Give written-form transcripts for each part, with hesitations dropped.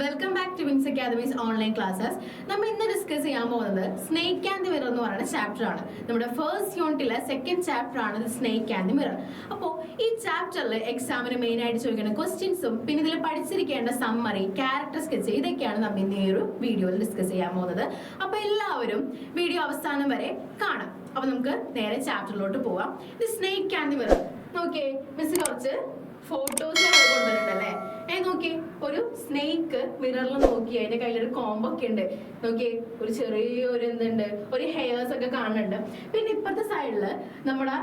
Welcome back to Wings Academy's online classes. നമ്മൾ ഇന്ന് discuss ചെയ്യാൻ പോകുന്നത് സ്നേക്ക് ആൻഡ് ദി മിറർ എന്ന് പറയുന്ന ചാപ്റ്റർ ആണ്. നമ്മുടെ ഫസ്റ്റ് യൂണിറ്റിലെ സെക്കൻഡ് ചാപ്റ്റർ ആണ് സ്നേക്ക് ആൻഡ് ദി മിറർ. അപ്പോൾ ഈ ചാപ്റ്ററിൽ എക്സാമിന് മെയിൻ ആയിട്ട് ചോദിക്കുന്ന ക്വസ്റ്റ്യൻസും പിന്നെ ഇതിൽ പഠിച്ചിരിക്കേണ്ട സമ്മറി, ക്യാരക്ടർ സ്കെച്ച്, ഇതൊക്കെയാണ് നമ്മൾ ഇന്ന് ഈ ഒരു വീഡിയോയിൽ ഡിസ്കസ് ചെയ്യാൻ പോകുന്നത്. അപ്പോൾ എല്ലാവരും വീഡിയോ അവസാനം വരെ കാണാം. അപ്പോൾ നമുക്ക് നേരെ ചാപ്റ്ററിലോട്ട് പോവാം. The snake and the mirror. നോക്കിയേ, മിസ് കുറച്ച് ഫോട്ടോസ് കൊണ്ടുവരുന്നുണ്ടല്ലേ. നോക്കി, ഒരു സ്നേക്ക് മിററിൽ നോക്കി, അതിന്റെ കയ്യിലൊരു കോമ്പൊക്കെ ഉണ്ട്. നോക്കി, ഒരു ചെറിയൊരു എന്തുണ്ട്, ഒരു ഹെയർസ് ഒക്കെ കാണുന്നുണ്ട്. പിന്നെ ഇപ്പുറത്തെ സൈഡില് നമ്മുടെ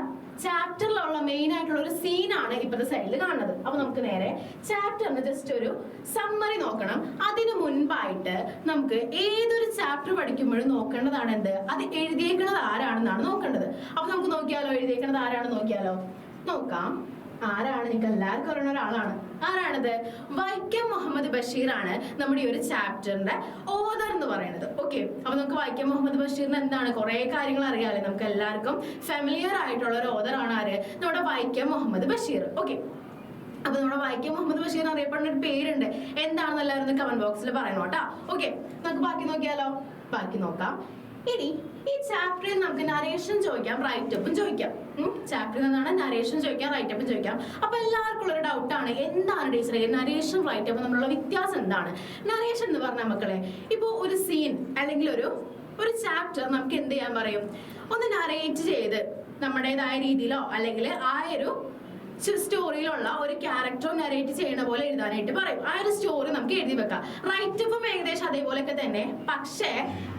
ചാപ്റ്ററിലുള്ള മെയിൻ ആയിട്ടുള്ള ഒരു സീനാണ് ഇപ്പുറത്തെ സൈഡിൽ കാണുന്നത്. അപ്പൊ നമുക്ക് നേരെ ചാപ്റ്ററിന് ജസ്റ്റ് ഒരു സമ്മറി നോക്കണം. അതിനു മുൻപായിട്ട് നമുക്ക് ഏതൊരു ചാപ്റ്റർ പഠിക്കുമ്പോഴും നോക്കേണ്ടതാണ് എന്ത്, അത് എഴുതിയേക്കുന്നത് ആരാണെന്നാണ് നോക്കേണ്ടത്. അപ്പൊ നമുക്ക് നോക്കിയാലോ, എഴുതിയേക്കുന്നത് ആരാണെന്ന് നോക്കിയാലോ. നോക്കാം. ആരാണ്? നിങ്ങൾക്ക് എല്ലാവർക്കും അറിയുന്ന ഒരാളാണ്. ആരാണിത്? വൈക്കം മുഹമ്മദ് ബഷീർ ആണ് നമ്മുടെ ഈ ഒരു ചാപ്റ്ററിന്റെ ഓഥർ എന്ന് പറയുന്നത്. ഓക്കെ, അപ്പൊ നമുക്ക് വൈക്കം മുഹമ്മദ് ബഷീറിന് എന്താണ് കുറെ കാര്യങ്ങൾ അറിയാലേ, നമുക്ക് എല്ലാവർക്കും ഫെമിലിയർ ആയിട്ടുള്ള ഒരു ഓഥർ ആണ് ആര്? നമ്മുടെ വൈക്കം മുഹമ്മദ് ബഷീർ. ഓക്കെ, അപ്പൊ നമ്മുടെ വൈക്കം മുഹമ്മദ് ബഷീർ അറിയപ്പെടുന്ന ഒരു പേരുണ്ട്. എന്താണെന്ന് എല്ലാവരും കമന്റ് ബോക്സിൽ പറയണം കേട്ടോ. ഓക്കെ, നമുക്ക് ബാക്കി നോക്കിയാലോ. ബാക്കി നോക്കാം. ഇനി ഈ ചാപ്റ്ററിൽ നമുക്ക് നരേഷൻ ചോദിക്കാം, റൈറ്റപ്പും ചോദിക്കാം. ചാപ്റ്ററിൽ നിന്നാണ് നരേഷൻ ചോദിക്കാം, റൈറ്റപ്പും ചോദിക്കാം. അപ്പൊ എല്ലാവർക്കും ഉള്ളൊരു ഡൗട്ടാണ്, എന്താണ് ടീച്ചറെ നരേഷൻ റൈറ്റപ്പും തമ്മിലുള്ള വ്യത്യാസം എന്താണ്? നരേഷൻ എന്ന് പറഞ്ഞ മക്കളെ, ഇപ്പൊ ഒരു സീൻ അല്ലെങ്കിൽ ഒരു ചാപ്റ്റർ നമുക്ക് എന്ത് ചെയ്യാൻ പറയും, ഒന്ന് നരേറ്റ് ചെയ്ത് നമ്മുടേതായ രീതിയിലോ അല്ലെങ്കിൽ ആ ഒരു സ്റ്റോറിയിലുള്ള ഒരു ക്യാരക്ടർ നരേറ്റ് ചെയ്യണ പോലെ എഴുതാനായിട്ട് പറയും. ആ ഒരു സ്റ്റോറി നമുക്ക് എഴുതി വെക്കാം. റൈറ്റപ്പും ഏകദേശം അതേപോലെയൊക്കെ തന്നെ. പക്ഷേ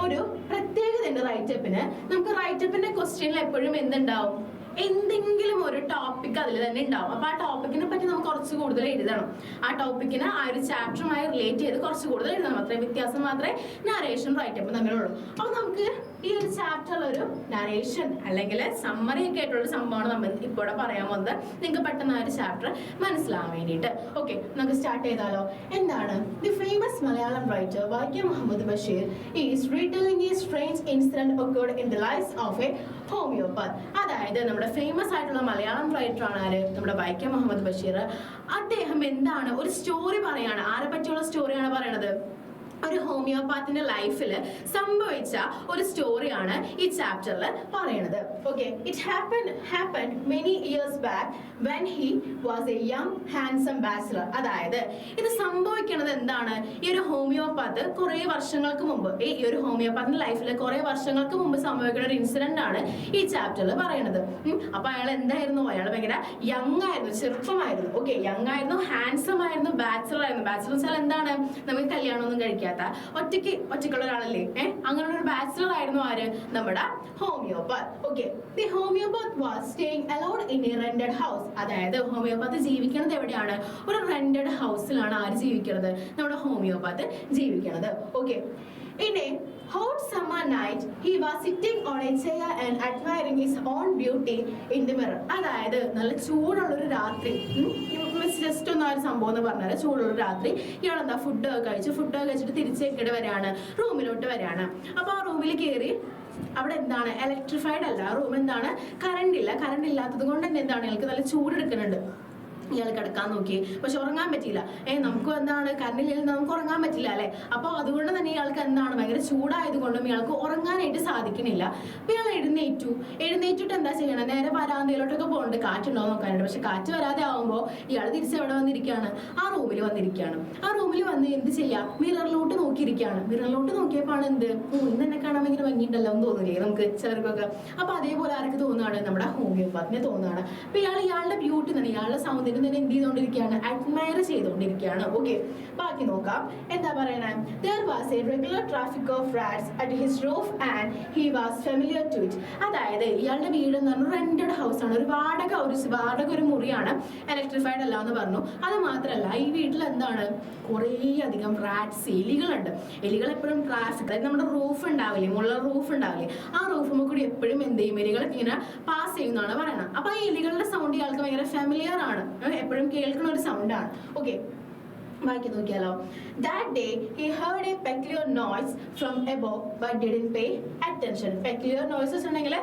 ഒരു പ്രത്യേകത ഉണ്ട് റൈറ്റപ്പിന്. നമുക്ക് റൈറ്റപ്പിന്റെ ക്വസ്റ്റ്യനിൽ എപ്പോഴും എന്തുണ്ടാവും, എന്തെങ്കിലും ഒരു ടോപ്പിക് അതിൽ തന്നെ ഉണ്ടാവും. അപ്പൊ ആ ടോപ്പിക്കിനെ പറ്റി നമുക്ക് കുറച്ച് കൂടുതൽ എഴുതണം. ആ ടോപ്പിക്കിന് ആ ഒരു ചാപ്റ്ററുമായി റിലേറ്റ് ചെയ്ത് കുറച്ച് കൂടുതൽ എഴുതണം. അത്രയും വ്യത്യാസം മാത്രമേ നരേഷൻ റൈറ്റപ്പും തമ്മിലുള്ളൂ. അപ്പൊ നമുക്ക് ഈ ഒരു ചാപ്റ്ററിൽ ഒരു നരേഷൻ അല്ലെങ്കിൽ സമ്മറി ഒക്കെ ആയിട്ടുള്ള സംഭവമാണ് നമ്മൾ ഇപ്പോൾ പറയാൻ പോകുന്നത്. നിങ്ങൾക്ക് പെട്ടെന്ന് ആ ഒരു ചാപ്റ്റർ മനസ്സിലാവാൻ വേണ്ടിയിട്ട്. ഓക്കെ, നമുക്ക് സ്റ്റാർട്ട് ചെയ്താലോ. എന്താണ്? The famous Malayalam writer Vaikom Muhammad Basheer is retelling a strange incident occurred in the lives of a homeopath. അതായത് നമ്മുടെ ഫേമസ് ആയിട്ടുള്ള മലയാളം റൈറ്റർ ആണ് ആര്? നമ്മുടെ വൈക്കം മുഹമ്മദ് ബഷീർ. അദ്ദേഹം എന്താണ് ഒരു സ്റ്റോറി പറയാണ്. ആരെ പറ്റിയുള്ള സ്റ്റോറിയാണ് പറയണത്? ഒരു ഹോമിയോപാത്തിന്റെ ലൈഫിൽ സംഭവിച്ച ഒരു സ്റ്റോറിയാണ് ഈ ചാപ്റ്ററിൽ പറയുന്നത്. Okay, it happened many years back when he was A young handsome bachelor. അതായത് ഇത് സംഭവിക്കുന്നത് എന്താണ്, ഈ ഒരു ഹോമിയോപാത്ത് കുറെ വർഷങ്ങൾക്ക് മുമ്പ്, ഈ ഒരു ഹോമിയോപാത്തിന്റെ ലൈഫിൽ കുറെ വർഷങ്ങൾക്ക് മുമ്പ് സംഭവിക്കുന്ന ഒരു ഇൻസിഡന്റ് ആണ് ഈ ചാപ്റ്ററിൽ പറയുന്നത്. അപ്പൊ അയാൾ എന്തായിരുന്നു? അയാൾ ഭയങ്കര യങ് ആയിരുന്നു, ചെറുപ്പമായിരുന്നു. ഓക്കെ, യങ് ആയിരുന്നു, ഹാൻസം ആയിരുന്നു, ബാച്ചിലർ ആയിരുന്നു. ബാച്ചിലർ വെച്ചാൽ എന്താണ്, നമുക്ക് കല്യാണമൊന്നും കഴിക്കാത്ത ഒറ്റയ്ക്കുള്ള ഒരാളല്ലേ. അങ്ങനെയുള്ള ഒരു ബാച്ചിലർ ആയിരുന്നു ആര്? നമ്മുടെ homeopath. Okay, the homeopath was staying alone in a rented house. അതായത് ഹോമിയോപാത്ത് ജീവിക്കുന്നത് എവിടെയാണ്? ഒരു റെന്റഡ് ഹൗസിലാണ് ആര് ജീവിക്കുന്നത്? നമ്മുടെ ഹോമിയോപാത്ത് ജീവിക്കുന്നത്. Okay, in a hot summer night he was sitting on a chair and admiring his own beauty in the mirror. അതായത് നല്ല ചൂടുള്ളൊരു രാത്രി, ജസ്റ്റ് ഒന്ന് ആ ഒരു സംഭവം എന്ന് പറഞ്ഞാൽ ചൂടുള്ള രാത്രി ഇയാൾ എന്താ ഫുഡ് കഴിച്ചിട്ട് തിരിച്ചേക്കിടെ വരാണ്, റൂമിലോട്ട് വരാണ്. അപ്പൊ ആ റൂമിൽ കയറി അവിടെ എന്താണ്, ഇലക്ട്രിഫൈഡ് അല്ല റൂം, എന്താണ്, കറണ്ട് ഇല്ലാത്തത് കൊണ്ട് തന്നെ എന്താണ്, ഇയാൾക്ക് നല്ല ചൂടെടുക്കുന്നുണ്ട്. ഇയാൾ കിടക്കാൻ നോക്കി, പക്ഷെ ഉറങ്ങാൻ പറ്റിയില്ല. നമുക്ക് എന്താണ്, കറണ്ടില്ലെങ്കിൽ നമുക്ക് ഉറങ്ങാൻ പറ്റില്ല അല്ലെ. അപ്പൊ അതുകൊണ്ട് തന്നെ ഇയാൾക്ക് എന്താണ്, ഭയങ്കര ചൂടായത് കൊണ്ടും ഇയാൾക്ക് ഉറങ്ങാനായിട്ട് സാധിക്കണില്ല. അപ്പൊ ഇയാൾ എഴുന്നേറ്റിട്ട് എന്താ ചെയ്യണം, നേരെ വരാന്തയിലോട്ടൊക്കെ പോകുന്നുണ്ട്, കാറ്റുണ്ടോ നോക്കാനുണ്ട്. പക്ഷെ കാറ്റ് വരാതെ ആവുമ്പോൾ ഇയാൾ തിരിച്ച് എവിടെ വന്നിരിക്കുകയാണ്? ആ റൂമിൽ വന്നിരിക്കുകയാണ്. ആ റൂമിൽ വന്ന് എന്ത് ചെയ്യാം, മിററിലോട്ട് നോക്കിയിരിക്കുകയാണ്. മിററിലോട്ട് നോക്കിയപ്പോഴാണ് എന്ത്, ഇന്ന് എന്നെ കാണാൻ ഭയങ്കര ഭംഗിയുണ്ടല്ലോ എന്ന് തോന്നില്ലേ നമുക്ക് ചിലർക്കൊക്കെ. അപ്പൊ അതേപോലെ ആർക്ക് തോന്നുകയാണ്? നമ്മുടെ ഹോമിയോപാത്തിനെ തോന്നുകയാണ്. അപ്പൊ ഇയാളുടെ ബ്യൂട്ടി തന്നെ, ഇയാളുടെ സൗന്ദര്യം തന്നെ എന്ത് ചെയ്തുകൊണ്ടിരിക്കുകയാണ്, അഡ്മയർ ചെയ്തുകൊണ്ടിരിക്കുകയാണ്. ഓക്കെ, ബാക്കി നോക്കാം. എന്താ പറയണേ? There was a regular traffic of rats at his roof and he was familiar to it. അതായത് ഇയാളുടെ വീട് എന്ന് പറഞ്ഞാൽ റെന്റഡ് ഹൗസ് ആണ്, ഒരു വാടക ഒരു മുറിയാണ്, ഇലക്ട്രിഫൈഡ് അല്ല എന്ന് പറഞ്ഞു. അത് മാത്രമല്ല ഈ വീട്ടിൽ എന്താണ്, കുറേ അധികം റാറ്റ്സ്, എലികളുണ്ട്. എലികൾ എപ്പോഴും ട്രാഫിക്, അതായത് നമ്മുടെ റൂഫ് ഉണ്ടാവില്ലേ, മുള്ള റൂഫ് ഉണ്ടാവില്ലേ, ആ റൂഫുമ്പോൾ കൂടി എപ്പോഴും എന്ത് ചെയ്യും, എലികൾ ഇങ്ങനെ പാസ് ചെയ്യുന്നതാണ് പറയുന്നത്. അപ്പൊ ഈ എലികളുടെ സൗണ്ട് ഇയാൾക്ക് ഭയങ്കര ഫെമിലിയർ ആണ്, എപ്പോഴും കേൾക്കുന്ന ഒരു സൗണ്ടാണ്. ഓക്കെ, ബാക്കി നോക്കിയാലോ. That day he heard a peculiar noise from above but didn't pay attention. Peculiar noises ഉണ്ടെങ്കിൽ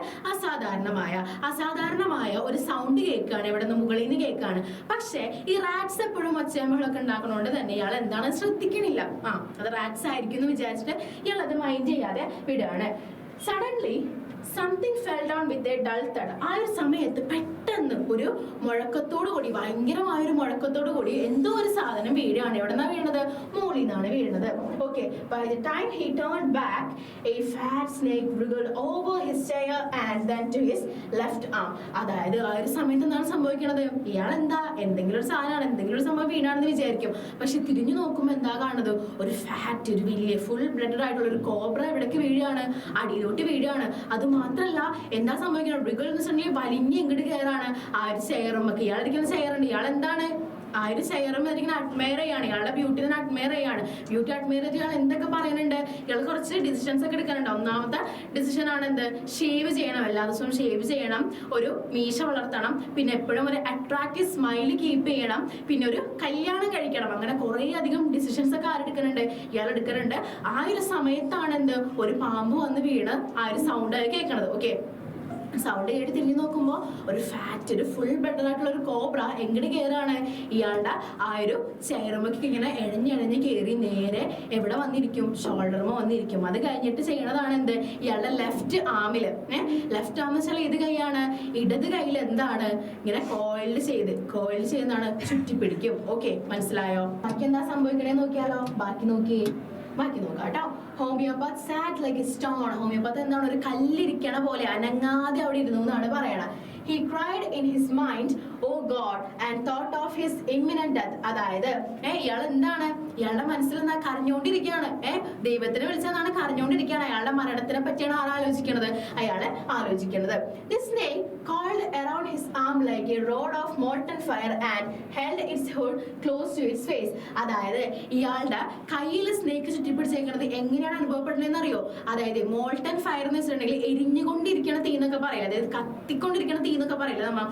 അസാധാരണമായ ഒരു സൗണ്ട് കേൾക്കുകയാണ്, ഇവിടെ നിന്ന് മുകളിൽ നിന്ന് കേൾക്കുകയാണ്. പക്ഷേ ഈ റാറ്റ്സ് എപ്പോഴും ഒച്ചയമ്പളൊക്കെ ഉണ്ടാക്കണോണ്ട് തന്നെ ഇയാൾ എന്താണ് ശ്രദ്ധിക്കണില്ല. അത് റാറ്റ്സ് ആയിരിക്കും എന്ന് വിചാരിച്ചിട്ട് ഇയാൾ അത് മൈൻഡ് ചെയ്യാതെ വിടുകയാണ്. Suddenly something fell down with a dull thud. ആ ഒരു സമയത്ത് പെട്ടെന്ന് ഒരു മുഴക്കത്തോടു കൂടി, ഭയങ്കരമായ ഒരു മുഴക്കത്തോടു കൂടി എന്തോ ഒരു സാധനം വീഴാണ്. എവിടെന്നാ വീണത്? മുകളിൽ നിന്നാണ് വീഴുന്നത്. Okay, by the time he turn back a fat snake wriggled over his chair and then to his left arm. അതായത് ആ ഒരു സമയത്ത് എന്താണ് സംഭവിക്കുന്നത്? ഇയാൾ എന്താ, എന്തെങ്കിലും ഒരു സാധനമാണ്, എന്തെങ്കിലും ഒരു സംഭവം വീണാണെന്ന് വിചാരിക്കും. പക്ഷെ തിരിഞ്ഞു നോക്കുമ്പോൾ എന്താ കാണുന്നത്? ഒരു ഫാറ്റ്, ഒരു വലിയ ഫുൾ ബ്ലഡഡ് ആയിട്ടുള്ള ഒരു കോബ്ര എവിടേക്ക് വീഴുകയാണ്? അടിയിലോട്ട് വീഴുകയാണ്. അത് മാത്രല്ല, എന്താ സംഭവിക്കുന്നത്? wriggle എന്ന് വെച്ചിട്ടുണ്ടെങ്കിൽ വലിഞ്ഞ് ഇങ്ങോട്ട് കയറാണ്. ആ ഒരു ചെയറുമൊക്കെ, ഇയാളിരിക്കുന്ന ചെയറുണ്ട്, ഇയാൾ എന്താണ് ആ ഒരു ചെയറും ഇങ്ങനെ അഡ്മയർ ചെയ്യാണ്, ഇയാളുടെ ബ്യൂട്ടി തന്നെ അഡ്മയർ ചെയ്യാണ്. ബ്യൂട്ടി അഡ്മയർ ചെയ്ത് ഇയാൾ എന്തൊക്കെ പറയുന്നുണ്ട്? ഇയാൾ കുറച്ച് ഡിസിഷൻസ് ഒക്കെ എടുക്കാനുണ്ട്. ഒന്നാമത്തെ ഡിസിഷൻ ആണ് എന്ത്? ഷേവ് ചെയ്യണം, എല്ലാ ദിവസവും ഷേവ് ചെയ്യണം, ഒരു മീശ വളർത്തണം, പിന്നെ എപ്പോഴും ഒരു അട്രാക്റ്റീവ് സ്മൈൽ കീപ്പ് ചെയ്യണം, പിന്നെ ഒരു കല്യാണം കഴിക്കണം. അങ്ങനെ കുറേ അധികം ഡിസിഷൻസ് ഒക്കെ ആരെടുക്കുന്നുണ്ട്? ഇയാൾ എടുക്കുന്നുണ്ട്. ആ ഒരു സമയത്താണ് എന്ത്? ഒരു പാമ്പ് വന്ന് വീണ് ആ ഒരു സൗണ്ട് കേൾക്കണത്. ഓക്കെ, സൗണ്ട് കേട്ട് തിരിഞ്ഞു നോക്കുമ്പോൾ ഒരു ഫാറ്റ്, ഒരു ഫുൾ ബെറ്റർ ആയിട്ടുള്ള ഒരു കോബ്ര എങ്ങോട്ട് കയറാണ്? ഇയാളുടെ ആ ഒരു ചെയറുമൊക്കെ ഇങ്ങനെ എഴഞ്ഞെഴഞ്ഞ് കയറി നേരെ എവിടെ വന്നിരിക്കും? ഷോൾഡറുമോ വന്നിരിക്കും. അത് കഴിഞ്ഞിട്ട് ചെയ്യണതാണ് എന്ത്? ഇയാളുടെ ലെഫ്റ്റ് ആമില്, ലെഫ്റ്റ് ആം വെച്ചാൽ ഏത് കൈയാണ്? ഇടത് കയ്യിൽ എന്താണ്? ഇങ്ങനെ കോയിൽ ചെയ്യുന്നതാണ്, ചുറ്റിപ്പിടിക്കും. ഓക്കെ, മനസ്സിലായോ? ബാക്കി എന്താ സംഭവിക്കണേ നോക്കിയാലോ. ബാക്കി നോക്കാം കേട്ടോ. Homeopath SAT like A stone. Homeopath എന്താണ്? ഒരു കല്ലിരിക്കണ പോലെ അനങ്ങാതെ അവിടെ ഇരുന്നു എന്നാണ് പറയണത്. He cried in his mind, "Oh God," and thought of his imminent death. അതായത് ഇയാൾ എന്താണ്? ഇയാളുടെ മനസ്സിൽ എന്താ? കരഞ്ഞുകൊണ്ടിരിക്കുകയാണ്. ദൈവത്തിനെ വിളിച്ചെന്നാണ് കരഞ്ഞുകൊണ്ടിരിക്കുകയാണ്. അയാളുടെ മരണത്തിനെ പറ്റിയാണ് ആലോചിക്കുന്നത്. The snake coiled around his arm like a rod of molten fire and held its hood close to its face. അതായത് ഇയാളുടെ കയ്യിൽ സ്നേക്ക് ചുറ്റിപ്പിടിച്ചേക്കുന്നത് എങ്ങനെയാണ് അനുഭവപ്പെടുന്നതെന്ന് അറിയോ? അതായത് മോൾട്ടൻ ഫയർ എന്ന് വെച്ചിട്ടുണ്ടെങ്കിൽ എരിഞ്ഞുകൊണ്ടിരിക്കണ തീ എന്നൊക്കെ പറയാം, അതായത് കത്തിക്കൊണ്ടിരിക്കണ തീ എന്നൊക്കെ പറയില്ല നമ്മ.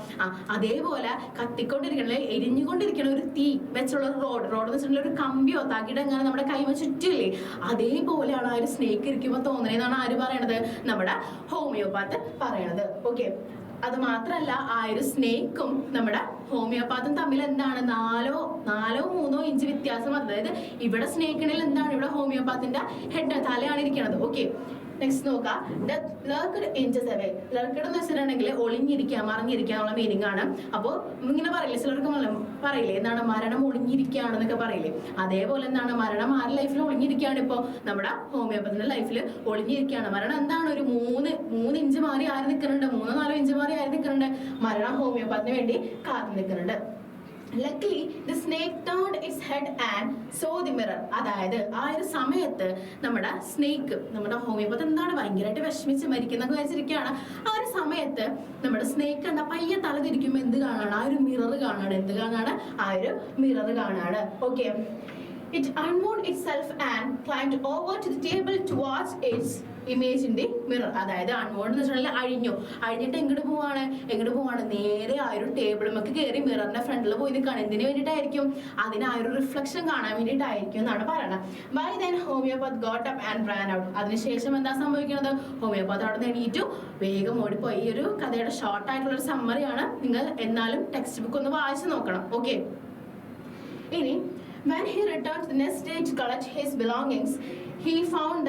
അതേപോലെ കത്തിക്കൊണ്ടിരിക്കണ, എരിഞ്ഞുകൊണ്ടിരിക്കണ ഒരു തീ വെച്ചുള്ള റോഡ് എന്ന് വെച്ചിട്ടുണ്ടെങ്കിൽ ഒരു കമ്പിയോ തകിടോ എങ്ങനെ നമ്മുടെ കൈമ ചുറ്റില്ലേ, അതേപോലെയാണ് ആ ഒരു സ്നേക്ക് ഇരിക്കുമ്പോൾ തോന്നുന്നതെന്നാണ് ആര് പറയണത്? നമ്മുടെ ഹോമിയോപാത്ത് പറയണത്. ഓക്കെ, അത് മാത്രല്ല, ആ ഒരു സ്നേക്കും നമ്മുടെ ഹോമിയോപാത്തും തമ്മിൽ എന്താണ്? നാലോ മൂന്നോ ഇഞ്ച് വ്യത്യാസം. അതായത് ഇവിടെ സ്നേക്കിനിൽ എന്താണ്? ഇവിടെ ഹോമിയോപാത്തിന്റെ ഹെഡ്, തലയാണ് ഇരിക്കുന്നത്. ഓക്കെ, നെക്സ്റ്റ് നോക്കാം. ലർക്കഡ് ഇഞ്ചസ് അവേ. ലർക്കഡ് എന്ന് വെച്ചിട്ടുണ്ടെങ്കിൽ ഒളിഞ്ഞിരിക്കുക, മറിഞ്ഞിരിക്കുക എന്നുള്ള മീനിങ് ആണ്. അപ്പോൾ ഇങ്ങനെ പറയില്ലേ, ചിലർക്ക് പറയില്ലേ എന്താണ്? മരണം ഒളിഞ്ഞിരിക്കുകയാണെന്നൊക്കെ പറയില്ലേ. അതേപോലെ എന്താണ്? മരണം ആരുടെ ലൈഫിൽ ഒളിഞ്ഞിരിക്കുകയാണ്? ഇപ്പോൾ നമ്മുടെ ഹോമിയോപ്പത്തിന്റെ ലൈഫിൽ ഒളിഞ്ഞിരിക്കുകയാണ്. മരണം എന്താണ്? ഒരു മൂന്ന് ഇഞ്ച് മാറി ആര് നിൽക്കുന്നുണ്ട്? 3-4 ഇഞ്ച് മാറി ആര് നിൽക്കുന്നുണ്ട്? മരണം ഹോമിയോപ്പത്തിന് വേണ്ടി കാത്തു നിൽക്കുന്നുണ്ട്. Luckily, the snake turned its head and saw the mirror. അതായത് ആ ഒരു സമയത്ത് നമ്മുടെ സ്നേക്ക്, നമ്മുടെ ഹോമിയോപ്പത്ത് എന്താണ്? ഭയങ്കരമായിട്ട് വിഷമിച്ച് മരിക്കുന്നൊക്കെ വിചാരിച്ചിരിക്കുകയാണ്. ആ ഒരു സമയത്ത് നമ്മുടെ സ്നേക്ക് എന്താ? പയ്യെ തല തിരിക്കുമ്പോൾ എന്ത് കാണാണ്? ആ ഒരു മിറർ കാണാണ്. എന്ത് കാണാണ്? ആ ഒരു മിറർ കാണാണ്. Okay, it unwound itself and climbed over to the table to watch its image in the mirror. അതായത് അൺവോണ്ട് എന്ന് വെച്ചിട്ടുണ്ടെങ്കിൽ അഴിഞ്ഞിട്ട് എങ്ങോട്ട് പോവാണ്? നേരെ ആ ഒരു ടേബിളുമൊക്കെ കയറി മിററിന്റെ ഫ്രണ്ടിൽ പോയി നിൽക്കുകയാണ്. എന്തിനു വേണ്ടിയിട്ടായിരിക്കും? അതിന് ആ ഒരു റിഫ്ലക്ഷൻ കാണാൻ വേണ്ടിയിട്ടായിരിക്കും എന്നാണ് പറയുന്നത്. By then homeopath got up and ran out. അതിനുശേഷം എന്താ സംഭവിക്കുന്നത്? ഹോമിയോപാത്ത് അവിടെ നിന്ന് എണീറ്റു വേഗം ഓടിപ്പോയി. ഈ ഒരു കഥയുടെ ഷോർട്ട് ആയിട്ടുള്ള ഒരു സമ്മറിയാണ്. നിങ്ങൾ എന്നാലും ടെക്സ്റ്റ് ബുക്ക് ഒന്ന് വായിച്ചു നോക്കണം. ഓക്കെ, ഇനി when he returned the next day to collect his belongings, he found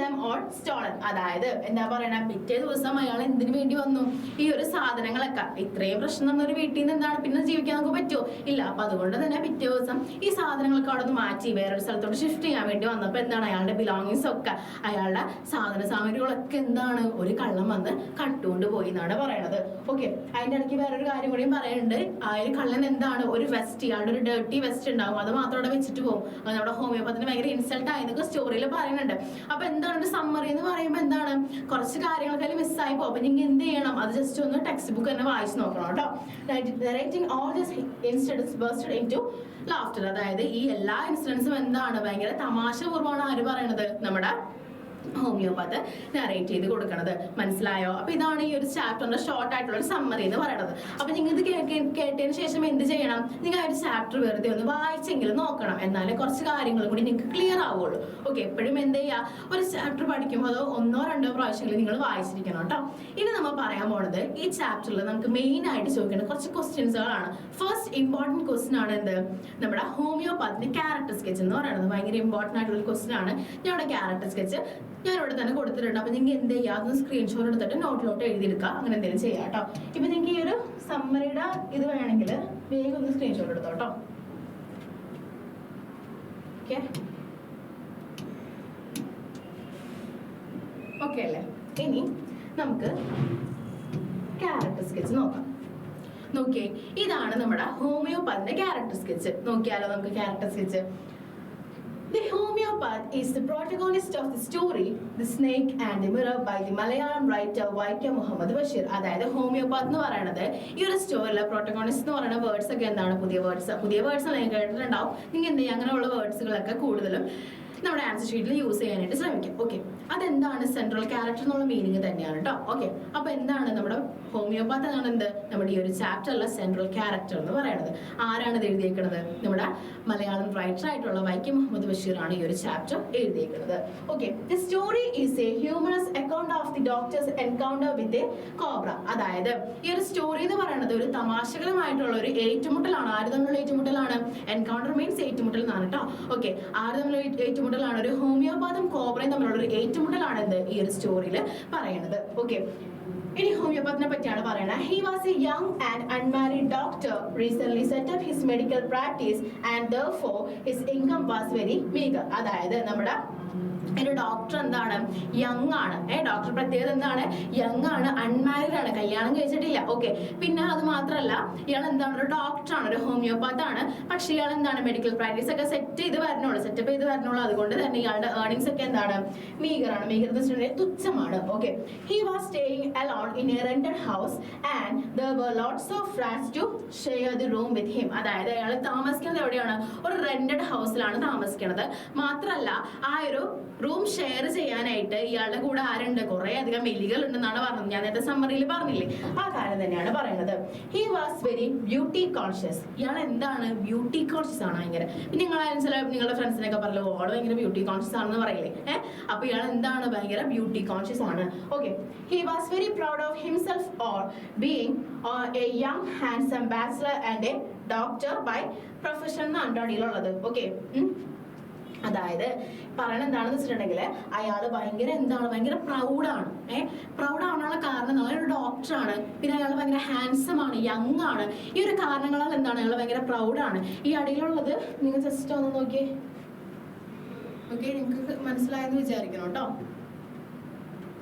them all stolen. അതായത് എന്താ പറയണ? പിറ്റേ ദിവസം അയാൾ എന്തിനു വേണ്ടി വന്നു? ഈ ഒരു സാധനങ്ങളൊക്കെ, ഇത്രയും പ്രശ്നം നടന്ന ഒരു വീട്ടിൽ നിന്ന് എന്താണ് പിന്നെ ജീവിക്കാൻ നമുക്ക് പറ്റുമോ? ഇല്ല. അപ്പൊ അതുകൊണ്ട് തന്നെ പിറ്റേ ദിവസം ഈ സാധനങ്ങളൊക്കെ അവിടെ നിന്ന് മാറ്റി വേറൊരു സ്ഥലത്തോട്ട് ഷിഫ്റ്റ് ചെയ്യാൻ വേണ്ടി വന്നപ്പോൾ എന്താണ്? അയാളുടെ ബിലോങ്ങിങ്സ് ഒക്കെ, അയാളുടെ സാധന സാമഗ്രികളൊക്കെ എന്താണ്? ഒരു കള്ളം വന്ന് കട്ടുകൊണ്ട് പോയി എന്നാണ് പറയണത്. ഓക്കെ, അതിന്റെ ഇടയ്ക്ക് വേറൊരു കാര്യം കൂടിയും പറയുന്നുണ്ട്. ആ ഒരു കള്ളൻ എന്താണ്? ഒരു വെസ്റ്റ്, ഇയാളുടെ ഒരു ഡേർട്ടി വെസ്റ്റ് ഉണ്ടാവും, അത് മാത്രം അവിടെ വെച്ചിട്ട് പോകും. അത് നമ്മുടെ ഹോമിയോപ്പത്തിന് ഭയങ്കര ഇൻസൾട്ട് ആയെന്നൊക്കെ സ്റ്റോറിയിൽ പറയുന്നുണ്ട്. അപ്പൊ എന്താണ് ഒരു സമ്മറി എന്ന് പറയുമ്പോൾ എന്താണ്? കുറച്ച് കാര്യങ്ങളൊക്കെ മിസ്സായി പോകും. അപ്പൊ നിങ്ങൾ എന്ത് ചെയ്യണം? അത് ജസ്റ്റ് ഒന്ന് ടെക്സ്റ്റ് ബുക്ക് തന്നെ വായിച്ചു നോക്കണം കേട്ടോ. Narrating all these incidents bursted into laughter. അതായത് ഈ എല്ലാ ഇൻസിഡൻസും എന്താണ്? ഭയങ്കര തമാശപൂർവ്വമാണ് ആര് പറയണത്? നമ്മുടെ ഹോമിയോപാത്ത് നറേറ്റ് ചെയ്ത് കൊടുക്കണത്. മനസ്സിലായോ? അപ്പൊ ഇതാണ് ഈ ഒരു ചാപ്റ്ററിന്റെ ഷോർട്ട് ആയിട്ടുള്ള ഒരു സമ്മറി എന്ന് പറയുന്നത്. അപ്പൊ നിങ്ങൾ ഇത് കേട്ടതിന് ശേഷം എന്ത് ചെയ്യണം? നിങ്ങൾ ആ ഒരു ചാപ്റ്റർ വെറുതെ ഒന്ന് വായിച്ചെങ്കിലും നോക്കണം, എന്നാലേ കുറച്ച് കാര്യങ്ങളും കൂടി നിങ്ങൾക്ക് ക്ലിയർ ആവുള്ളൂ. ഓക്കെ, എപ്പോഴും എന്ത് ചെയ്യുക, ഒരു ചാപ്റ്റർ പഠിക്കുമ്പോൾ അതോ 1 or 2 പ്രാവശ്യങ്ങളിൽ നിങ്ങൾ വായിച്ചിരിക്കണം കേട്ടോ. ഇനി നമ്മൾ പറയാൻ പോണത് ഈ ചാപ്റ്ററിൽ നമുക്ക് മെയിൻ ആയിട്ട് ചോദിക്കുന്ന കുറച്ച് ക്വസ്റ്റ്യൻസുകളാണ്. ഫസ്റ്റ് ഇമ്പോർട്ടന്റ് ക്വസ്റ്റ്യൻ ആണ് എന്ത്? നമ്മുടെ ഹോമിയോപാത്തിന്റെ ക്യാരക്ടർ സ്കെച്ച് എന്ന് പറയുന്നത് ഭയങ്കര ഇമ്പോർട്ടന്റ് ആയിട്ടുള്ള ക്വസ്റ്റ്യൻ ആണ്. ഞങ്ങളുടെ ക്യാരക്ടർ സ്കെച്ച് ഞാൻ ഇവിടെ തന്നെ കൊടുത്തിട്ടുണ്ട്. അപ്പൊ നിങ്ങൾ എന്ത് ചെയ്യുക, അതൊന്ന് സ്ക്രീൻഷോട്ട് എടുത്തിട്ട് നോട്ടിലോട്ട് എഴുതിയെടുക്കുക, അങ്ങനെ എന്തെങ്കിലും ചെയ്യാം കേട്ടോ. ഇപ്പൊ നിങ്ങൾക്ക് ഈ ഒരു സമ്മറിയുടെ ഇത് വേണമെങ്കിൽ വേഗം ഒന്ന് സ്ക്രീൻഷോട്ട് എടുത്തോ കേട്ടോ. ഓക്കെ അല്ലേ? ഇനി നമുക്ക് ക്യാരക്ടർ സ്കെച്ച് നോക്കാം. നോക്കിയേ, ഇതാണ് നമ്മുടെ ഹോമിയോപാത്തിന്റെ ക്യാരക്ടർ സ്കെച്ച്. നോക്കിയാലോ നമുക്ക് character sketch. The homeopath is the protagonist of the story The Snake and the Mirror by the Malayalam writer Vaikom Muhammad Basheer. അതായത് ഹോമിയോപാത്ത് എന്ന് പറയുന്നത് ഈ ഒരു സ്റ്റോറിയിലെ പ്രോട്ടഗോണിസ്റ്റ് എന്ന് പറയുന്ന വേർഡ്സ് ഒക്കെ എന്താണ്? പുതിയ വേർഡ്സ് നിങ്ങൾ കേട്ടിട്ടുണ്ടാവും. നിങ്ങൾ എന്ത് ചെയ്യുക, അങ്ങനെയുള്ള വേർഡ്സുകളൊക്കെ കൂടുതലും നമ്മുടെ ആൻസർ ഷീറ്റിൽ യൂസ് ചെയ്യാനായിട്ട് ശ്രമിക്കാം. ഓക്കെ, അതെന്താണ്? സെൻട്രൽ ക്യാരക്ടർ എന്നുള്ള മീനിങ് തന്നെയാണ് കേട്ടോ. ഓക്കെ, അപ്പൊ എന്താണ് നമ്മുടെ ഹോമിയോപാത്ത് എന്നാണ് എന്ത്? നമ്മുടെ ഈ ഒരു ചാപ്റ്ററിലെ സെൻട്രൽ ക്യാരക്ടർ എന്ന് പറയുന്നത്. ആരാണ് ഇത് എഴുതിയേക്കുന്നത്? നമ്മുടെ മലയാളം റൈറ്റർ ആയിട്ടുള്ള വൈക്കം മുഹമ്മദ് ബഷീർ ആണ് ഈ ഒരു ചാപ്റ്റർ എഴുതിയേക്കുന്നത്. Okay, the story is a humorous account of the doctor's encounter with a cobra. അതായത് ഈ ഒരു സ്റ്റോറി എന്ന് പറയുന്നത് ഒരു തമാശകരമായിട്ടുള്ള ഒരു ഏറ്റുമുട്ടലാണ്. ആര് തമ്മിലുള്ള ഏറ്റുമുട്ടലാണ്? എൻകൗണ്ടർ മീൻസ് ഏറ്റുമുട്ടൽ എന്നാണ് കേട്ടോ. ഓക്കെ, ആര് തമ്മിലുള്ള ഏറ്റുമുട്ടലാണ്? ഒരു ഹോമിയോപാത്തും കോബ്രയും തമ്മിലുള്ള ഒരു ഏറ്റുമുട്ടലാണ് എന്ത് ഈ ഒരു സ്റ്റോറിയിൽ പറയുന്നത്. ഓക്കെ, ഇനി ഹോമിയോപാത്തിനെ പറ്റിയാണ് പറയുന്നത്. He was A young and unmarried doctor recent set up his medical practice and therefore his income was very meager. അതായത് നമ്മുടെ ഒരു ഡോക്ടർ എന്താണ്? യങ് ആണ്. ഡോക്ടർ പ്രത്യേകത എന്താണ്? യങ് ആണ്, അൺമാരീഡ് ആണ്, കല്യാണം കഴിച്ചിട്ടില്ല. ഓക്കെ, പിന്നെ അത് മാത്രമല്ല ഇയാൾ എന്താണ്? ഒരു ഡോക്ടറാണ്, ഒരു ഹോമിയോപാത്ത് ആണ്. പക്ഷെ ഇയാൾ എന്താണ്? മെഡിക്കൽ പ്രാക്ടീസ് ഒക്കെ സെറ്റപ്പ് ചെയ്ത് വരണുള്ളൂ. അതുകൊണ്ട് തന്നെ ഇയാളുടെ ഏർണിംഗ്സ് ഒക്കെ എന്താണ്? മീഗർ ആണ്. മീഗർ എന്ന് വെച്ചിട്ടുണ്ടെങ്കിൽ തുച്ഛമാണ്. Okay, he was staying alone in a rented house and there were lots of friends to share the room with him. അതായത് അയാൾ താമസിക്കുന്നത് എവിടെയാണ്? ഒരു റെന്റഡ് ഹൗസിലാണ് താമസിക്കുന്നത്. മാത്രമല്ല ആ ഒരു റൂം ഷെയർ ചെയ്യാനായിട്ട് ഇയാളുടെ കൂടെ ആരുണ്ട്? കുറെ അധികം എലികൾ ഉണ്ടെന്നാണ് പറഞ്ഞത്. ഞാൻ നേരത്തെ സമ്മറിയിൽ പറഞ്ഞില്ലേ, ആ കാര്യം തന്നെയാണ് പറയുന്നത്. He was very beauty conscious. ഇയാൾ എന്താണ്? ബ്യൂട്ടി കോൺഷ്യസ് ആണ് ഭയങ്കര. പിന്നെ നിങ്ങളുടെ ഫ്രണ്ട്സിനൊക്കെ പറഞ്ഞു ഓള് ഭയങ്കര ബ്യൂട്ടി കോൺഷ്യസ് ആണെന്ന് പറയില്ലേ? അപ്പൊ ഇയാൾ എന്താണ്? ഭയങ്കര ബ്യൂട്ടി കോൺഷ്യസ് ആണ്. Okay, he was very proud of himself or being a young handsome bachelor and a doctor by profession എന്നാണ് അടിയിലുള്ളത്. ഓക്കെ, അതായത് പറയണ എന്താണെന്ന് വെച്ചിട്ടുണ്ടെങ്കിൽ അയാൾ ഭയങ്കര എന്താണ്? ഭയങ്കര പ്രൗഡാണ്. പ്രൗഡ് ആവാനുള്ള കാരണം എന്താണ്? ഒരു ഡോക്ടറാണ്, പിന്നെ അയാൾ ഭയങ്കര ഹാൻസം ആണ്, യങ് ആണ്. ഈ ഒരു കാരണങ്ങളാൽ എന്താണ്? അയാൾ ഭയങ്കര പ്രൗഡാണ്. ഈ അടിയിലുള്ളത് നിങ്ങൾ ജസ്റ്റ് ഒന്ന് നോക്കിയേ. ഓക്കെ, നിങ്ങൾക്ക് മനസ്സിലായെന്ന് വിചാരിക്കണം കേട്ടോ.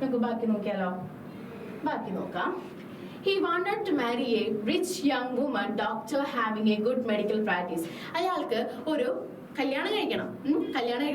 നമുക്ക് ബാക്കി നോക്കിയാലോ? ബാക്കി നോക്കാം. He wanted to marry a rich young woman doctor having a good medical practice. അയാൾക്ക് ഒരു കല്യാണം കഴിക്കണം.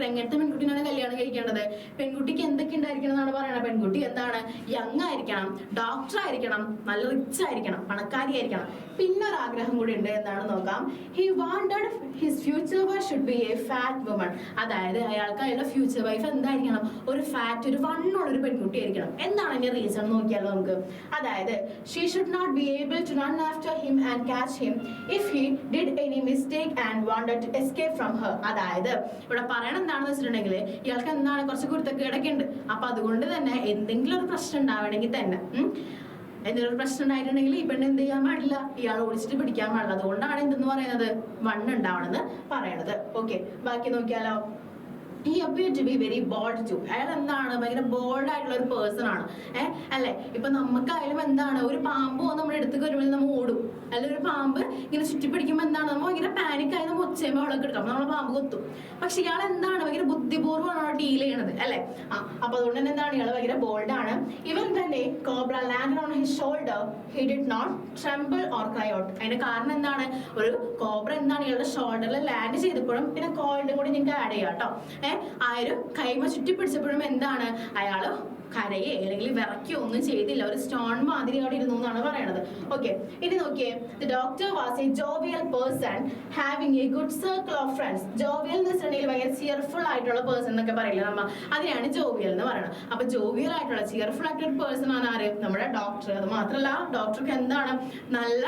എങ്ങനത്തെ പെൺകുട്ടിനാണ് കല്യാണം കഴിക്കേണ്ടത്? പെൺകുട്ടിക്ക് എന്തൊക്കെ ഉണ്ടായിരിക്കണം എന്നാണ് പറയുന്നത്? പെൺകുട്ടി എന്താണ്? യങ് ആയിരിക്കണം, ഡോക്ടർ ആയിരിക്കണം, നല്ല റിച്ച് ആയിരിക്കണം, പണക്കാരി ആയിരിക്കണം. പിന്നെ ഒരു ആഗ്രഹം കൂടി ഉണ്ട്. എന്താണ് നോക്കാം. He wanted his future wife should be A fat woman. അതായത് അയാൾക്ക് അയാളുടെ ഫ്യൂച്ചർ വൈഫ് എന്തായിരിക്കണം? ഒരു ഫാറ്റ്, ഒരു വണ്ണുള്ള ഒരു പെൺകുട്ടി ആയിരിക്കണം. എന്താണ് അതിന്റെ റീസൺ നോക്കിയാലോ നമുക്ക്. അതായത് she should not be able to run after him and catch him if he did any mistake and wanted to escape from her. അതായത് ഇവിടെ പറയണ എന്താണെന്ന് വെച്ചിട്ടുണ്ടെങ്കിൽ ഇയാൾക്ക് എന്താണ്? കുറച്ച് കുരുത്തക്കേടൊക്കെ ഉണ്ട്. അപ്പൊ അതുകൊണ്ട് തന്നെ എന്തെങ്കിലും ഒരു പ്രശ്നം ഉണ്ടാവണമെങ്കിൽ തന്നെ എന്തെങ്കിലും ഒരു പ്രശ്നം ഉണ്ടായിട്ടുണ്ടെങ്കിൽ ഈ പെണ്ണ് എന്ത് ചെയ്യാൻ പാടില്ല? ഇയാൾ ഓടിച്ചിട്ട് പിടിക്കാൻ പാടില്ല. അതുകൊണ്ടാണ് എന്തെന്ന് പറയുന്നത്? വണ്ണ് ഉണ്ടാവണമെന്ന് പറയണത്. ഓക്കെ, ബാക്കി നോക്കിയാലോ. He appeared to be very bold too. അയാൾ എന്താണ്? ഭയങ്കര ബോൾഡ് ആയിട്ടുള്ള ഒരു പേഴ്സൺ ആണ്. അല്ലെ? ഇപ്പൊ നമുക്കായാലും എന്താണ്? ഒരു പാമ്പ് നമ്മുടെ അടുത്തേക്ക് വരുമ്പോൾ നമ്മൾ ഓടും. അല്ലെ, ഒരു പാമ്പ് ഇങ്ങനെ ചുറ്റിപ്പിടിക്കുമ്പോൾ എന്താണ്? നമ്മൾ ഭയങ്കര പാനിക്കായി നമ്മൾ ഒച്ചയുമ്പോൾ അവളൊക്കെ എടുക്കാം, നമ്മളെ പാമ്പ് കൊത്തും. പക്ഷെ ഇയാൾ എന്താണ്? ഭയങ്കര ബുദ്ധിപൂർവ്വമാണ് ഡീൽ ചെയ്യണത്. അല്ലെ? അപ്പൊ അതുകൊണ്ട് തന്നെ എന്താണ്? ഇയാൾ ഭയങ്കര ബോൾഡ് ആണ്. ഇവൻ തന്നെ cobra land on his shoulder he did not tremble or cry out. അതിന്റെ കാരണം എന്താണ്? ഒരു കോബ്ര എന്താണ് ഇയാളുടെ ഷോൾഡറിൽ ലാൻഡ് ചെയ്തപ്പോഴും പിന്നെ കോൾഡും കൂടി നിങ്ങൾക്ക് ആഡ് ചെയ്യാം കേട്ടോ. ആ ഒരു കൈമ ചുറ്റി പിടിച്ചപ്പോഴും എന്താണ് അയാള് കരയെ അല്ലെങ്കിൽ വിറയ്ക്കോ ഒന്നും ചെയ്തില്ല, ഒരു സ്റ്റോൺ മാതിരി അവിടെ ഇരുന്നു എന്നാണ് പറയണത്. ഓക്കെ, ഇനി നോക്കിയേ, the doctor was A jovial person having A good circle of friends. Jovial എന്ന് വെച്ചിട്ടുണ്ടെങ്കിൽ ഭയങ്കര ചിയർഫുൾ ആയിട്ടുള്ള പേഴ്സൺ എന്നൊക്കെ പറയില്ല നമ്മ, അതിനാണ് ജോവിയൽ എന്ന് പറയുന്നത്. അപ്പൊ ജോവിയൽ ആയിട്ടുള്ള ചിയർഫുൾ ആയിട്ടുള്ള പേഴ്സൺ ആണ് ആര്? നമ്മുടെ ഡോക്ടർ. അത് മാത്രമല്ല ഡോക്ടർക്ക് എന്താണ് നല്ല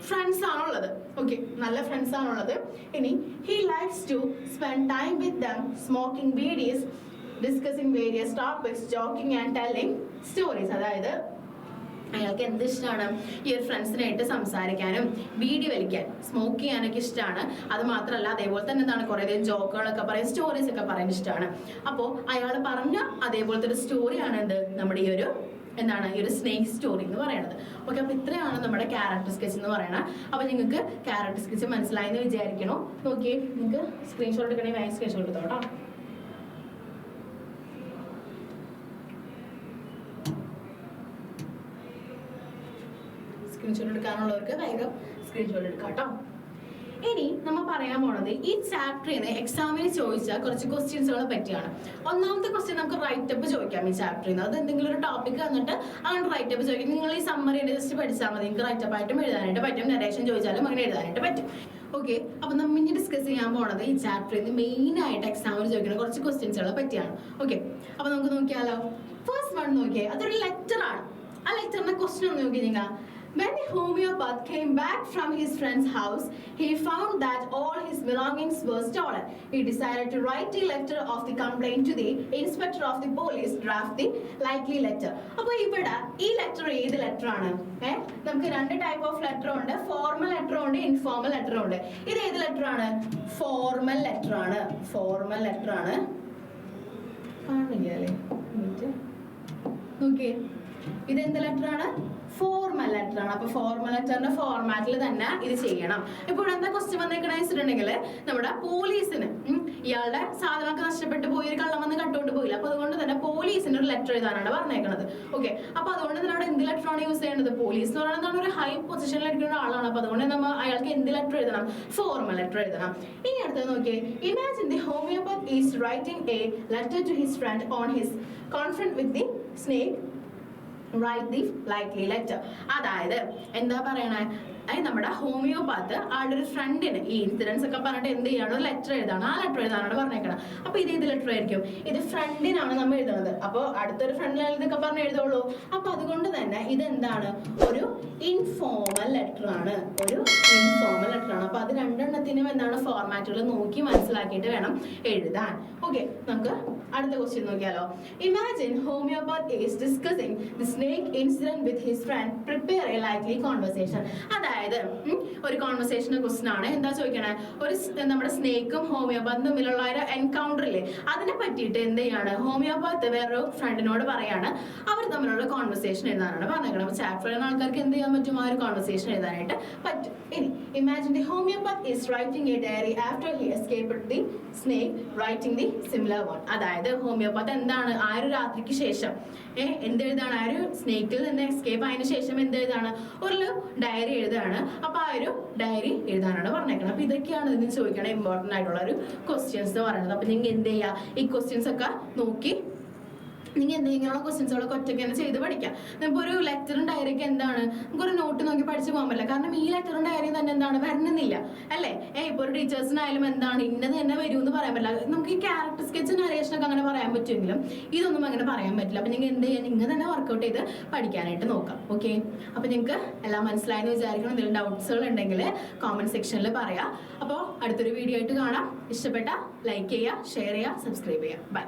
ഫ്രണ്ട്സ് ആണുള്ളത്. ഓക്കെ, നല്ല ഫ്രണ്ട്സ് ആണുള്ളത്. ഇനി he likes to spend time with them smoking beedis, discussing various topics, joking and telling stories. അതായത് അയാൾക്ക് എന്ത് ഇഷ്ടമാണ്? ഈ ഒരു ഫ്രണ്ട്സിനായിട്ട് സംസാരിക്കാനും ബീഡി വലിക്കാൻ സ്മോക്ക് ചെയ്യാനൊക്കെ ഇഷ്ടമാണ്. അത് മാത്രമല്ല അതേപോലെ തന്നെ എന്താണ് കുറേ ജോക്കുകളൊക്കെ പറയും, സ്റ്റോറീസ് ഒക്കെ പറയാൻ ഇഷ്ടമാണ്. അപ്പോൾ അയാൾ പറഞ്ഞ അതേപോലത്തെ ഒരു സ്റ്റോറിയാണ് എന്ത് നമ്മുടെ ഈ ഒരു എന്താണ് ഈ ഒരു സ്നേക്ക് സ്റ്റോറി എന്ന് പറയുന്നത്. ഓക്കെ, അപ്പൊ ഇത്രയാണ് നമ്മുടെ ക്യാരക്ടർ സ്കെച്ച് എന്ന് പറയുന്നത്. അപ്പൊ നിങ്ങൾക്ക് ക്യാരക്ടർ സ്കെച്ച് മനസ്സിലായി എന്ന് വിചാരിക്കണോ? നോക്കിയേ, നിങ്ങൾക്ക് സ്ക്രീൻഷോട്ട് എടുക്കണമെങ്കിൽ വേഗം സ്ക്രീൻഷോട്ട് എടുത്തോ കേട്ടോ. സ്ക്രീൻഷോട്ട് എടുക്കാനുള്ളവർക്ക് വേഗം സ്ക്രീൻഷോട്ട് എടുക്കാം കേട്ടോ. ഇനി നമ്മൾ പറയാൻ പോണത് ഈ ചാപ്റ്ററിൽ നിന്ന് എക്സാമിന് ചോദിച്ച കുറച്ച് ക്വസ്റ്റ്യൻസുകളെ പറ്റിയാണ്. ഒന്നാമത്തെ ക്വസ്റ്റ്യൻ നമുക്ക് റൈറ്റപ്പ് ചോദിക്കാം ഈ ചാപ്റ്ററിൽ നിന്ന്. അത് എന്തെങ്കിലും ഒരു ടോപ്പിക് വന്നിട്ട് അങ്ങനെ റൈറ്റപ്പ് ചോദിക്കും. നിങ്ങൾ ഈ സമ്മറി ജസ്റ്റ് പഠിച്ചാൽ മതി, നിങ്ങൾക്ക് റൈറ്റപ്പ് ആയിട്ടും എഴുതാനായിട്ട് പറ്റും, നരേഷൻ ചോദിച്ചാലും അങ്ങനെ എഴുതാനായിട്ട് പറ്റും. ഓക്കെ, അപ്പൊ നമ്മൾ ഇനി ഡിസ്കസ് ചെയ്യാൻ പോണത് ഈ ചാപ്റ്ററിൽ നിന്ന് മെയിൻ ആയിട്ട് എക്സാമിന് ചോദിക്കുന്ന കുറച്ച് ക്വസ്റ്റ്യൻസുകളെ പറ്റിയാണ്. ഓക്കെ, അപ്പൊ നമുക്ക് നോക്കിയാലോ. ഫസ്റ്റ് വൺ നോക്കിയേ, അതൊരു ലെറ്റർ ആണ്. ആ ലെറ്ററിന്റെ ക്വസ്റ്റ്യൻ ഒന്ന് നോക്കി നിങ്ങൾ. When the homeopath came back from his friend's house, he found that all his belongings were stolen. He decided to write a letter of the complaint to the inspector of the police, draft the likely letter. അപ്പോൾ ഇവിടെ ഈ letter ഏത് letter ആണ്? നമുക്ക് രണ്ട് type of letter ഉണ്ട്, formal letter ഉണ്ട്, informal letter ഉണ്ട്. ഇത് ഏത് ലെറ്റർ ആണ്? ഫോർമൽ ലെറ്റർ ആണ്. ഫോർമൽ ലെറ്റർ ആണ്. കാണില്ല അല്ലേ? നോക്കിയേ, ഇത് എന്ത് ലെറ്റർ ആണ്? ഫോർമൽ ലെറ്റർ ആണ്. അപ്പൊ ഫോർമൽ ലെറ്ററിന്റെ ഫോർമാറ്റിൽ തന്നെ ഇത് ചെയ്യണം. ഇപ്പോൾ എന്താ ക്വസ്റ്റ്യൻ വന്നേക്കണ വെച്ചിട്ടുണ്ടെങ്കിൽ നമ്മുടെ പോലീസിന് ഇയാളുടെ സാധനമൊക്കെ നഷ്ടപ്പെട്ട് പോയി, ഒരു കള്ളം വന്ന് കട്ടുകൊണ്ട് പോയില്ല. അപ്പൊ അതുകൊണ്ട് തന്നെ പോലീസിന് ഒരു ലെറ്റർ എഴുതാനാണ് പറഞ്ഞേക്കുന്നത്. ഓക്കെ, അപ്പൊ അതുകൊണ്ട് തന്നെ അവിടെ എന്ത് ലെറ്റർ ആണ് യൂസ് ചെയ്യേണ്ടത്? പോലീസ് എന്ന് പറയുന്നത് ഒരു ഹൈ പൊസിഷനിൽ ഇരിക്കുന്ന ആളാണ്. അപ്പൊ അതുകൊണ്ട് നമ്മൾ അയാൾക്ക് എന്ത് ലെറ്റർ എഴുതണം? ഫോർമൽ ലെറ്റർ എഴുതണം. ഇനി അടുത്തത് നോക്കിയേ, imagine the homeopath is writing a letter to his friend on his confront with the snake, right the likely letter. അതായത് എന്താ പറയണേ, നമ്മുടെ ഹോമിയോപാത്ത് ആളുടെ ഒരു ഫ്രണ്ടിന് ഈ ഇൻസിഡൻസ് ഒക്കെ പറഞ്ഞിട്ട് എന്ത് ചെയ്യണം? ഒരു ലെറ്റർ എഴുതാണ്. ആ ലെറ്റർ എഴുതാനാണ് പറഞ്ഞേക്കണം. അപ്പൊ ഇത് ഏത് ലെറ്റർ ആയിരിക്കും? ഇത് ഫ്രണ്ടിനാണ് നമ്മൾ എഴുതുന്നത്. അപ്പോൾ അടുത്തൊരു ഫ്രണ്ടിലാണ് ഇതൊക്കെ പറഞ്ഞ് എഴുതുള്ളൂ. അപ്പൊ അതുകൊണ്ട് തന്നെ ഇതെന്താണ്? ഒരു ഇൻഫോർമൽ ലെറ്റർ ആണ്. ഒരു ഇൻഫോർമൽ ലെറ്റർ ആണ്. അപ്പൊ അത് രണ്ടെണ്ണത്തിനും എന്താണ് ഫോർമാറ്റുകൾ നോക്കി മനസ്സിലാക്കിയിട്ട് വേണം എഴുതാൻ. ഓക്കെ, നമുക്ക് അടുത്ത ക്വസ്റ്റ്യൻ നോക്കിയാലോ. Imagine homeopath is discussing the snake incident with his friend, prepare A likely conversation. അതായത് ഒരു കോൺവെർസേഷണൽ ക്വസ്റ്റ്യൻ ആണ്. എന്താ ചോദിക്കണേ? ഒരു നമ്മുടെ സ്നേക്കും ഹോമിയോപാത്തും തമ്മിലുള്ള ഒരു എൻകൗണ്ടർ ഇല്ലേ, അതിനെ പറ്റിയിട്ട് എന്ത് ചെയ്യാണ്? ഹോമിയോപാത്ത് വേറൊരു ഫ്രണ്ടിനോട് പറയാണ്. അവർ തമ്മിലുള്ള കോൺവെർസേഷൻ എഴുതാനാണ് പറഞ്ഞേക്കണം. അപ്പൊ ചാപ്റ്റർ എഴുതുന്ന ആൾക്കാർക്ക് എന്ത് ചെയ്യാൻ പറ്റും? ആ ഒരു കോൺവെർസേഷൻ എഴുതാനായിട്ട് പറ്റും. ഇനി imagine the homeopath is writing a diary after he escaped the snake, writing the similar one. അതായത് ഹോമിയോപാത്ത് എന്താണ് ആ ഒരു രാത്രിക്ക് ശേഷം എന്ത് എഴുതാണ്? ആ ഒരു സ്നേക്കിൽ നിന്ന് എസ്കേപ്പ് ആയതിനു ശേഷം എന്ത് എഴുതാണ്? ഒരു ഡയറി എഴുതാണ്. അപ്പൊ ആ ഒരു ഡയറി എഴുതാനാണ് പറഞ്ഞേക്കുന്നത്. അപ്പൊ ഇതൊക്കെയാണ് ഇതിന് ചോദിക്കണ ഇമ്പോർട്ടന്റ് ആയിട്ടുള്ള ഒരു ക്വസ്റ്റ്യൻസ് എന്ന് പറയുന്നത്. അപ്പൊ നിങ്ങൾ എന്ത് ചെയ്യുക? ഈ ക്വസ്റ്റ്യൻസ് ഒക്കെ നോക്കി നിങ്ങൾ എന്തെങ്കിലുള്ള ക്വസ്റ്റ്യൻസുകളൊക്കെ ഒറ്റയ്ക്ക് തന്നെ ചെയ്ത് പഠിക്കാം. നമുക്ക് ഒരു ലെറ്ററും ഡയറിയൊക്കെ എന്താണ് നമുക്കൊരു നോട്ട് നോക്കി പഠിച്ചു പോകാൻ പറ്റില്ല. കാരണം ഈ ലെറ്ററും ഡയറിയും തന്നെ എന്താണ് വരണമെന്നില്ല അല്ലേ? ഇപ്പൊ ഒരു ടീച്ചേഴ്സിനായാലും എന്താണ് ഇന്നത് തന്നെ വരും എന്ന് പറയാൻ പറ്റില്ല. നമുക്ക് ഈ ക്യാരക്ടർ സ്കെച്ച് നരേഷനൊക്കെ അങ്ങനെ പറയാൻ പറ്റുമെങ്കിലും ഇതൊന്നും അങ്ങനെ പറയാൻ പറ്റില്ല. അപ്പൊ നിങ്ങൾ എന്ത് ചെയ്യാൻ? നിങ്ങൾ തന്നെ വർക്കൗട്ട് ചെയ്ത് പഠിക്കാനായിട്ട് നോക്കാം. ഓക്കെ, അപ്പൊ നിങ്ങൾക്ക് എല്ലാം മനസ്സിലായെന്ന് വിചാരിക്കണം. എന്തെങ്കിലും ഡൗട്ട്സുകൾ ഉണ്ടെങ്കിൽ കോമന്റ് സെക്ഷനിൽ പറയാം. അപ്പോൾ അടുത്തൊരു വീഡിയോ ആയിട്ട് കാണാം. ഇഷ്ടപ്പെട്ട ലൈക്ക് ചെയ്യുക, ഷെയർ ചെയ്യുക, സബ്സ്ക്രൈബ് ചെയ്യുക. ബൈ.